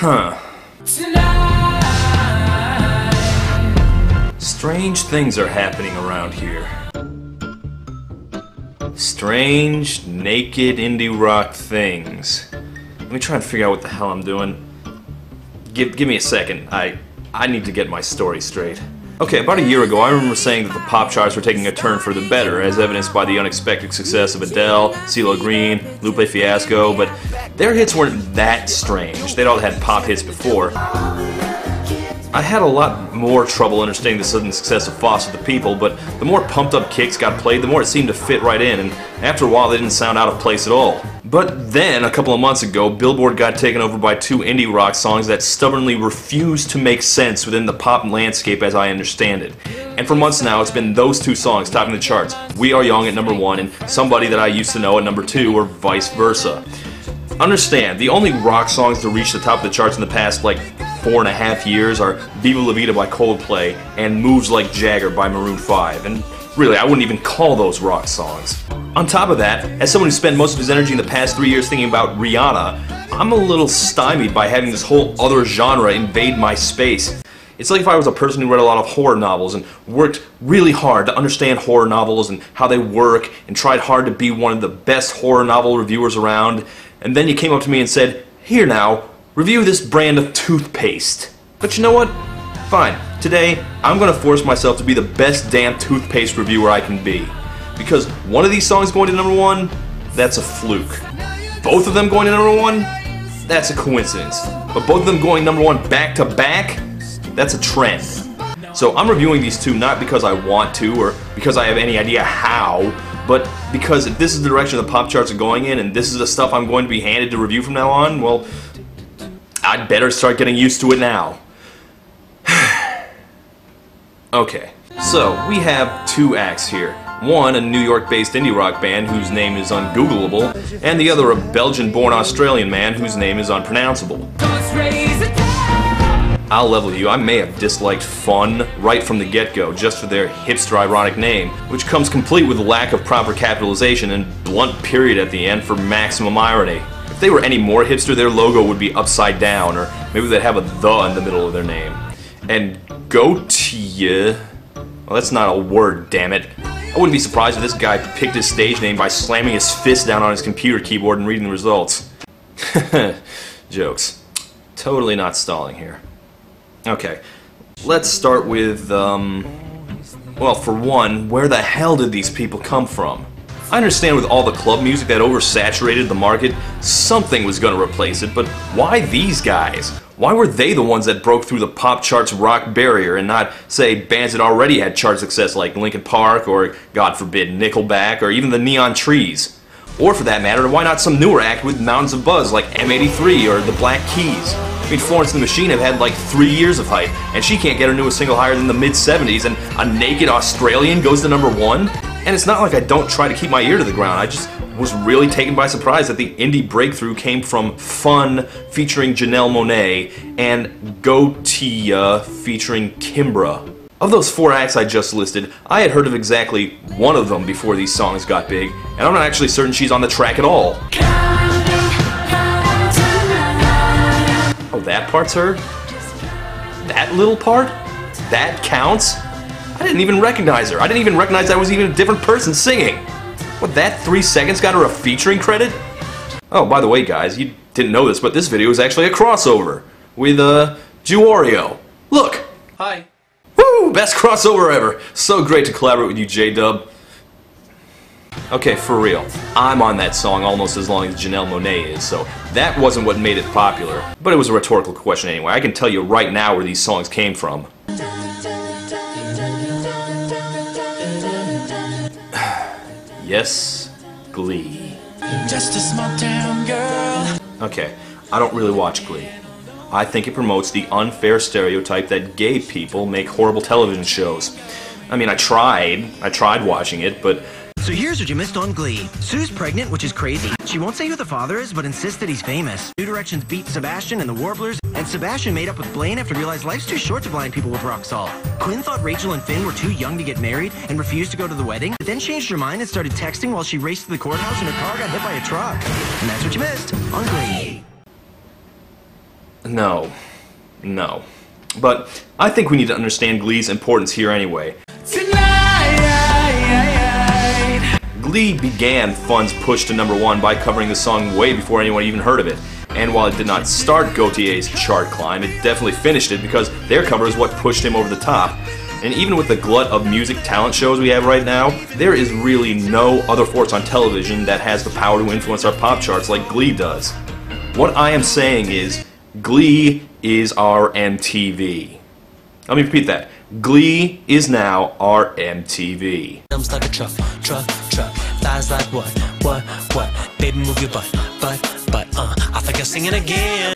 Huh. Strange things are happening around here. Strange, naked indie rock things. Let me try and figure out what the hell I'm doing. Give me a second. I need to get my story straight. Okay, about a year ago, I remember saying that the pop charts were taking a turn for the better, as evidenced by the unexpected success of Adele, CeeLo Green, Lupe Fiasco, but their hits weren't that strange. They'd all had pop hits before. I had a lot more trouble understanding the sudden success of Foster the People, but the more pumped-up kicks got played, the more it seemed to fit right in, and after a while they didn't sound out of place at all. But then, a couple of months ago, Billboard got taken over by two indie rock songs that stubbornly refused to make sense within the pop landscape as I understand it. And for months now, it's been those two songs topping the charts, We Are Young at #1 and Somebody That I Used to Know at #2, or vice versa. Understand, the only rock songs to reach the top of the charts in the past, 4.5 years are Viva La Vida by Coldplay and Moves Like Jagger by Maroon 5, and really, I wouldn't even call those rock songs. On top of that, as someone who spent most of his energy in the past 3 years thinking about Rihanna, I'm a little stymied by having this whole other genre invade my space. It's like if I was a person who read a lot of horror novels and worked really hard to understand horror novels and how they work and tried hard to be one of the best horror novel reviewers around, and then you came up to me and said, "Here now, review this brand of toothpaste." But you know what? Fine. Today, I'm gonna force myself to be the best damn toothpaste reviewer I can be. Because one of these songs going to #1, that's a fluke. Both of them going to #1, that's a coincidence. But both of them going #1 back to back, that's a trend. So I'm reviewing these two not because I want to or because I have any idea how, but because if this is the direction the pop charts are going in and this is the stuff I'm going to be handed to review from now on, well, I'd better start getting used to it now. Okay, so we have two acts here. One, a New York-based indie rock band whose name is ungoogleable, and the other, a Belgian-born Australian man whose name is unpronounceable. I'll level you, I may have disliked Fun right from the get-go just for their hipster-ironic name, which comes complete with a lack of proper capitalization and blunt period at the end for maximum irony. If they were any more hipster, their logo would be upside down, or maybe they'd have a "the" in the middle of their name. And goatee, well, that's not a word, damn it. I wouldn't be surprised if this guy picked his stage name by slamming his fist down on his computer keyboard and reading the results. Jokes. Totally not stalling here. Okay, let's start with, well, for one, where the hell did these people come from? I understand with all the club music that oversaturated the market, something was gonna replace it, but why these guys? Why were they the ones that broke through the pop charts rock barrier and not, say, bands that already had chart success like Linkin Park or, God forbid, Nickelback or even the Neon Trees? Or for that matter, why not some newer act with mountains of buzz like M83 or the Black Keys? I mean, Florence and the Machine have had 3 years of hype, and she can't get her newest single higher than the mid-70s, and a naked Australian goes to #1? And it's not like I don't try to keep my ear to the ground, I just was really taken by surprise that the indie breakthrough came from Fun featuring Janelle Monáe and Goatee featuring Kimbra. Of those 4 acts I just listed, I had heard of exactly one of them before these songs got big, and I'm not actually certain she's on the track at all. Oh, that part's her? That little part? That counts? I didn't even recognize her. I didn't even recognize I was even a different person singing. What, that 3 seconds got her a featuring credit? Oh, by the way, guys, you didn't know this, but this video is actually a crossover with, Juwario. Look! Hi. Woo! Best crossover ever! So great to collaborate with you, J-Dub. Okay, for real. I'm on that song almost as long as Janelle Monáe is, so that wasn't what made it popular. But it was a rhetorical question anyway. I can tell you right now where these songs came from. Yes, Glee. Just a small town girl. Okay, I don't really watch Glee. I think it promotes the unfair stereotype that gay people make horrible television shows. I mean, I tried watching it, but... So here's what you missed on Glee. Sue's pregnant, which is crazy. She won't say who the father is, but insists that he's famous. New Directions beat Sebastian and the Warblers, and Sebastian made up with Blaine after he realized life's too short to blind people with rock salt. Quinn thought Rachel and Finn were too young to get married and refused to go to the wedding, but then changed her mind and started texting while she raced to the courthouse and her car got hit by a truck. And that's what you missed on Glee. No. No. But I think we need to understand Glee's importance here anyway. Glee began Fun's push to #1 by covering the song way before anyone even heard of it. And while it did not start Gautier's chart climb, it definitely finished it because their cover is what pushed him over the top. And even with the glut of music talent shows we have right now, there is really no other force on television that has the power to influence our pop charts like Glee does. What I am saying is, Glee is our MTV. Let me repeat that. Glee is now our MTV. Like a truck, thighs like what, baby move your butt, I think I'm singing again.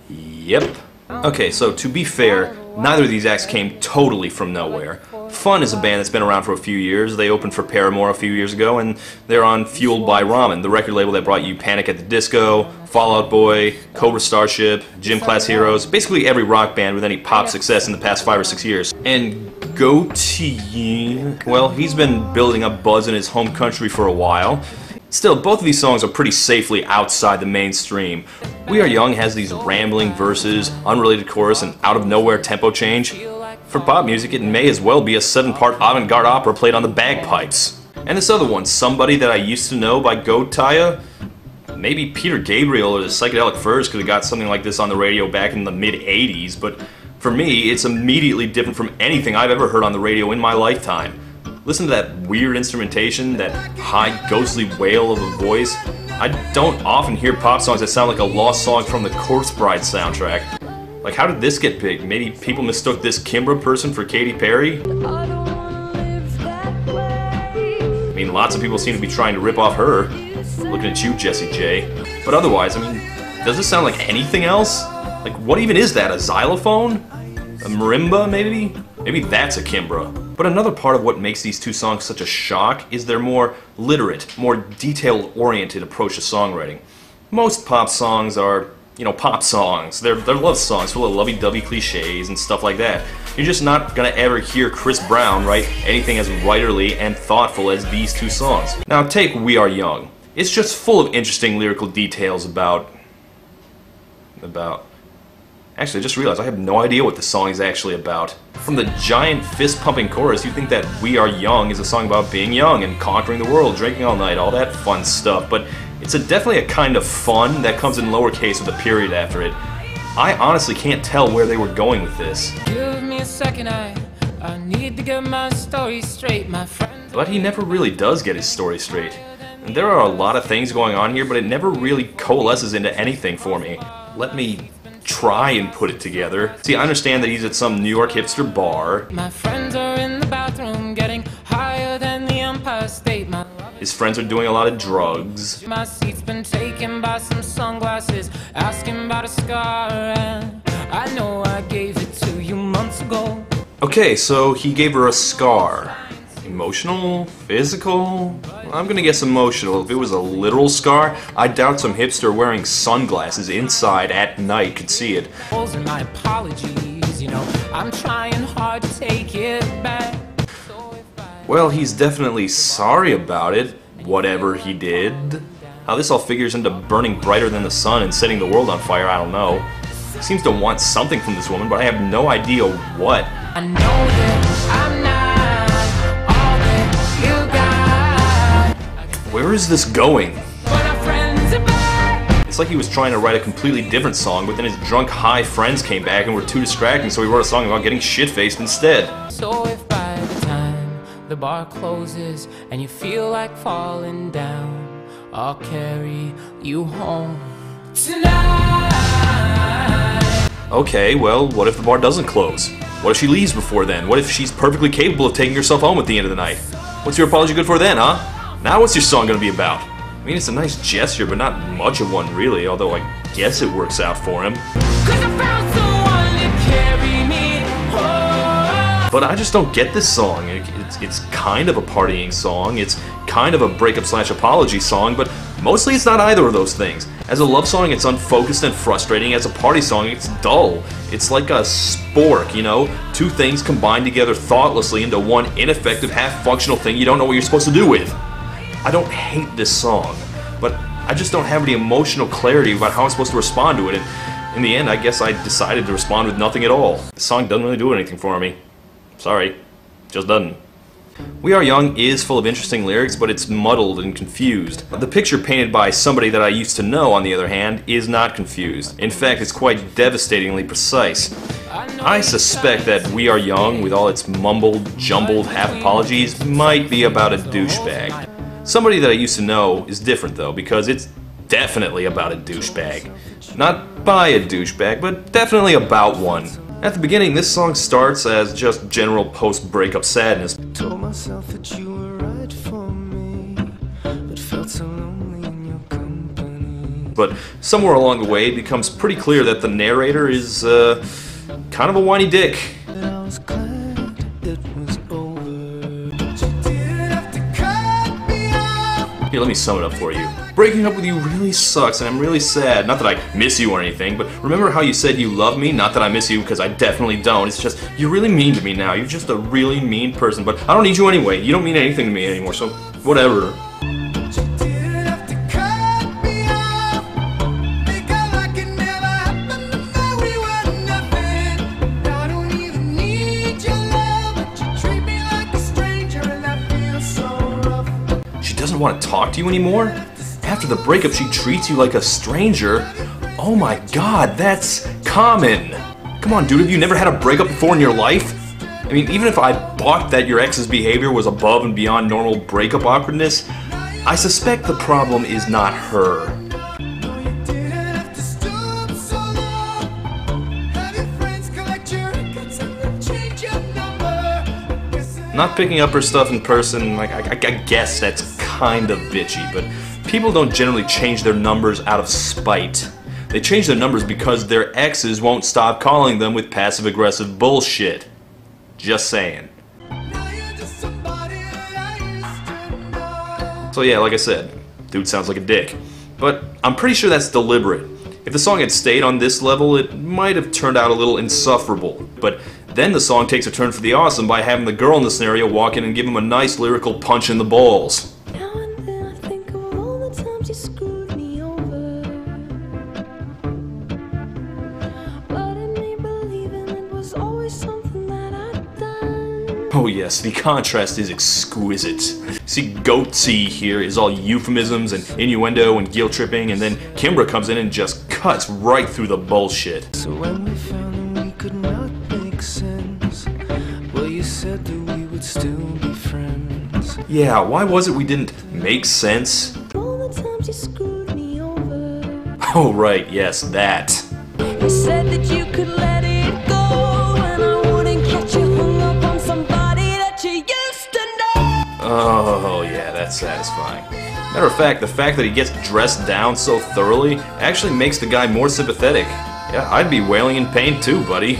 Yep. Okay, so to be fair, neither of these acts came totally from nowhere. Fun is a band that's been around for a few years. They opened for Paramore a few years ago, and they're on Fueled by Ramen, the record label that brought you Panic at the Disco, Fall Out Boy, Cobra Starship, Gym Class Heroes, basically every rock band with any pop success in the past 5 or 6 years. And Gautier, well, he's been building up buzz in his home country for a while. Still, both of these songs are pretty safely outside the mainstream. We Are Young has these rambling verses, unrelated chorus, and out-of-nowhere tempo change. For pop music, it may as well be a 7-part avant-garde opera played on the bagpipes. And this other one, Somebody That I Used to Know by Gautier, maybe Peter Gabriel or the Psychedelic Furs could have got something like this on the radio back in the mid-'80s, but for me, it's immediately different from anything I've ever heard on the radio in my lifetime. Listen to that weird instrumentation, that high ghostly wail of a voice. I don't often hear pop songs that sound like a lost song from the Corpse Bride soundtrack. Like, how did this get big? Maybe people mistook this Kimbra person for Katy Perry? I mean, lots of people seem to be trying to rip off her. Looking at you, Jessie J. But otherwise, I mean, does this sound like anything else? Like, what even is that? A xylophone? A marimba, maybe? Maybe that's a Kimbra. But another part of what makes these two songs such a shock is their more literate, more detail-oriented approach to songwriting. Most pop songs are, you know, pop songs. They're love songs full of lovey-dovey cliches and stuff like that. You're just not gonna ever hear Chris Brown write anything as writerly and thoughtful as these two songs. Now take We Are Young. It's just full of interesting lyrical details about... Actually, I just realized I have no idea what the song is actually about. From the giant fist-pumping chorus, you'd think that We Are Young is a song about being young and conquering the world, drinking all night, all that fun stuff, but it's definitely a kind of fun that comes in lowercase with a period after it. I honestly can't tell where they were going with this. Give me a second, I need to get my story straight, my friend. But he never really does get his story straight. And there are a lot of things going on here, but it never really coalesces into anything for me. Let me try and put it together. See, I understand that he's at some New York hipster bar. My friends are in the bathroom getting higher than the Empire State. His friends are doing a lot of drugs. My seat's been taken by some sunglasses, asking about a scar, and I know I gave it to you months ago. Okay, so he gave her a scar. Emotional? Physical? I'm gonna guess emotional. If it was a literal scar, I doubt some hipster wearing sunglasses inside at night could see it. And my apologies, you know, I'm trying hard to take it back. Well, he's definitely sorry about it, whatever he did. How this all figures into burning brighter than the sun and setting the world on fire, I don't know. He seems to want something from this woman, but I have no idea what. I know that I'm not all that you got. Where is this going? But our friends are back. It's like he was trying to write a completely different song, but then his drunk, high friends came back and were too distracting, so he wrote a song about getting shit-faced instead. So if by the time the bar closes and you feel like falling down, I'll carry you home tonight. Okay, well, what if the bar doesn't close? What if she leaves before then? What if she's perfectly capable of taking herself home at the end of the night? What's your apology good for then, huh? Now what's your song gonna be about? I mean, it's a nice gesture, but not much of one really, although I guess it works out for him. 'Cause I found someone to carry me home. But I just don't get this song. It's kind of a partying song, it's kind of a breakup/apology song, but mostly it's not either of those things. As a love song, it's unfocused and frustrating. As a party song, it's dull. It's like a spork, you know? Two things combined together thoughtlessly into one ineffective, half-functional thing you don't know what you're supposed to do with. I don't hate this song, but I just don't have any emotional clarity about how I'm supposed to respond to it, and in the end, I guess I decided to respond with nothing at all. The song doesn't really do anything for me. Sorry, just doesn't. We Are Young is full of interesting lyrics, but it's muddled and confused. The picture painted by somebody that I used to know, on the other hand, is not confused. In fact, it's quite devastatingly precise. I suspect that We Are Young, with all its mumbled, jumbled half-apologies, might be about a douchebag. Somebody that I used to know is different, though, because it's definitely about a douchebag. Not by a douchebag, but definitely about one. At the beginning, this song starts as just general post-breakup sadness. Told myself that you were right for me, but felt so lonely in your company. But somewhere along the way, it becomes pretty clear that the narrator is, kind of a whiny dick. But I was glad it was over. But you didn't have to cut me off. Here, let me sum it up for you. Breaking up with you really sucks, and I'm really sad. Not that I miss you or anything, but remember how you said you love me? Not that I miss you, because I definitely don't. It's just, you're really mean to me now. You're just a really mean person, but I don't need you anyway. You don't mean anything to me anymore, so whatever. She doesn't want to talk to you anymore? After the breakup, she treats you like a stranger? Oh my god, that's common! Come on, dude, have you never had a breakup before in your life? I mean, even if I bought that your ex's behavior was above and beyond normal breakup awkwardness, I suspect the problem is not her. Not picking up her stuff in person, like, I guess that's kind of bitchy, but people don't generally change their numbers out of spite. They change their numbers because their exes won't stop calling them with passive-aggressive bullshit. Just saying. So yeah, like I said, dude sounds like a dick. But I'm pretty sure that's deliberate. If the song had stayed on this level, it might have turned out a little insufferable. But then the song takes a turn for the awesome by having the girl in the scenario walk in and give him a nice lyrical punch in the balls. Now and then I think of all the times you screwed me over, but in me believing it was always something that I'd done. Oh yes, the contrast is exquisite. See, Goatsy here is all euphemisms and innuendo and guilt-tripping, and then Kimbra comes in and just cuts right through the bullshit. So when we found that we could not make sense, well, you said that we would still be friends. Yeah, why was it we didn't make sense? All the times you screwed me over. Oh right, yes, that. You said that you could let it go, and I wouldn't catch you hung up on somebody that you used to know. Oh yeah, that's satisfying. Matter of fact, the fact that he gets dressed down so thoroughly actually makes the guy more sympathetic. Yeah, I'd be wailing in pain too, buddy.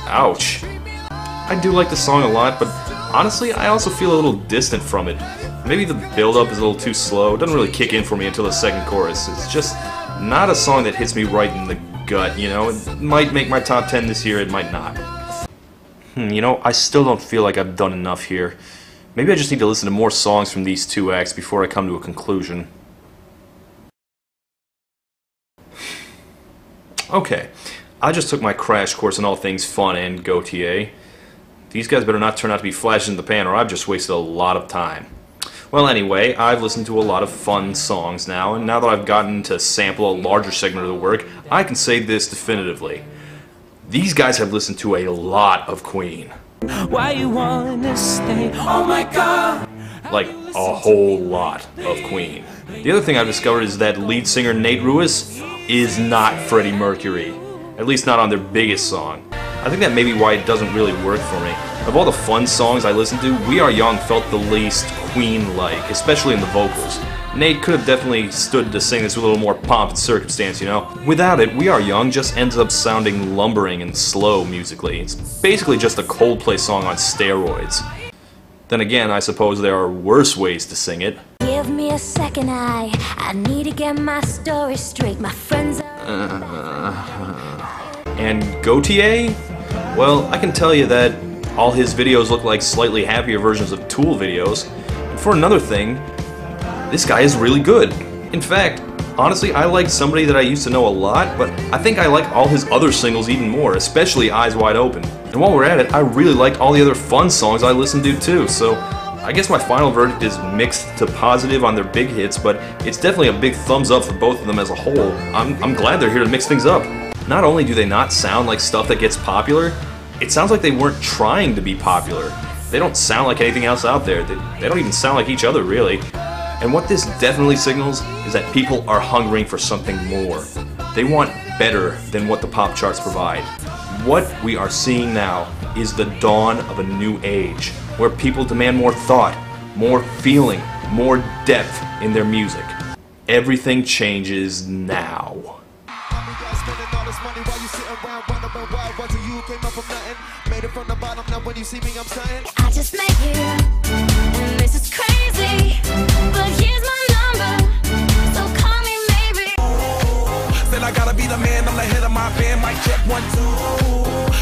Ouch. I do like the song a lot, but honestly, I also feel a little distant from it. Maybe the build-up is a little too slow. It doesn't really kick in for me until the second chorus. It's just not a song that hits me right in the gut, you know? It might make my top 10 this year, it might not. You know, I still don't feel like I've done enough here. Maybe I just need to listen to more songs from these two acts before I come to a conclusion. Okay, I just took my crash course in all things fun and Gautier. These guys better not turn out to be flashes in the pan, or I've just wasted a lot of time. Well, anyway, I've listened to a lot of fun songs now, and now that I've gotten to sample a larger segment of the work, I can say this definitively. These guys have listened to a lot of Queen. Why you wanna stay? Oh my god! Like, a whole lot of Queen. The other thing I've discovered is that lead singer Nate Ruess is not Freddie Mercury. At least not on their biggest song. I think that may be why it doesn't really work for me. Of all the fun songs I listened to, We Are Young felt the least Queen-like, especially in the vocals. Nate could have definitely stood to sing this with a little more pomp and circumstance, you know? Without it, We Are Young just ends up sounding lumbering and slow musically. It's basically just a Coldplay song on steroids. Then again, I suppose there are worse ways to sing it. Give me a second, I need to get my story straight. My friends And Gautier? Well, I can tell you that all his videos look like slightly happier versions of Tool videos. And for another thing, this guy is really good. In fact, Honestly, I like Somebody That I Used to Know a lot, but I think I like all his other singles even more, especially Eyes Wide Open. And while we're at it, I really like all the other fun songs I listen to too, so I guess my final verdict is mixed to positive on their big hits, but it's definitely a big thumbs up for both of them as a whole. I'm glad they're here to mix things up. Not only do they not sound like stuff that gets popular, it sounds like they weren't trying to be popular. They don't sound like anything else out there. They don't even sound like each other, really. And what this definitely signals is that people are hungering for something more. They want better than what the pop charts provide. What we are seeing now is the dawn of a new age, where people demand more thought, more feeling, more depth in their music. Everything changes now. I just met you, and this is crazy, but here's my number, so call me maybe. Said I gotta be the man, I'm the head of my band, mic check 1,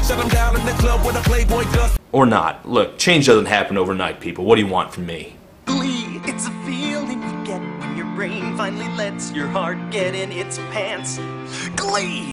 2. Shut them down in the club with a Playboy dust. Or not. Look, change doesn't happen overnight, people. What do you want from me? Glee, it's a feeling you get when your brain finally lets your heart get in its pants. Glee!